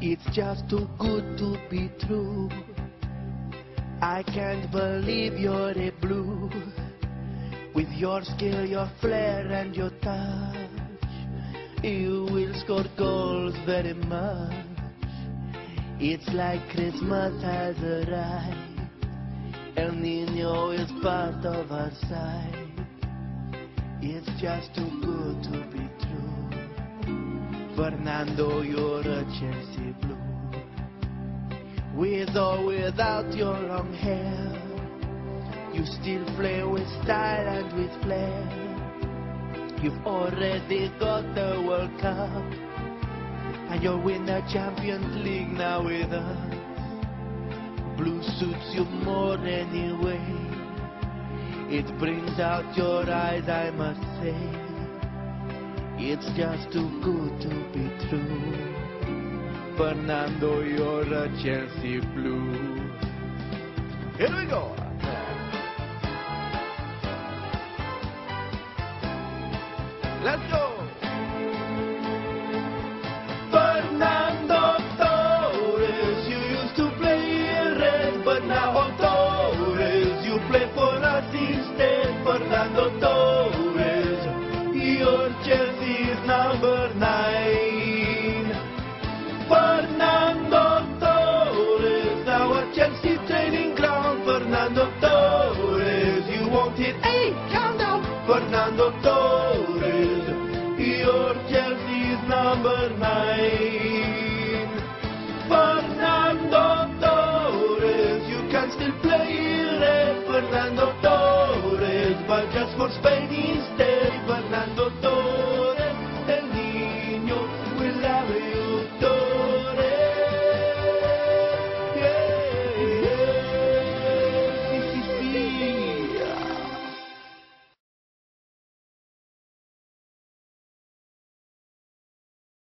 It's just too good to be true. I can't believe you're a blue. With your skill, your flair and your touch, you will score goals very much. It's like Christmas has arrived. El Niño is part of our side. It's just too good to be true. Fernando, you're a Chelsea blue. With or without your long hair, you still play with style and with flair. You've already got the World Cup, and you'll win the Champions League now with us. Blue suits you more anyway. It brings out your eyes, I must say. It's just too good to be true. Fernando, you're a Chelsea blue. Here we go. Let's go. Fernando Torres, you used to play red, but now on Torres you play for us instead. Fernando Torres, your Chelsea's number 9. Fernando Torres, now at Chelsea training ground. Fernando Torres, you won't hit 8, count down. Fernando Torres, your Chelsea's number 9. Fernando Torres, you can still play red. Fernando Torres, but just for Spain instead.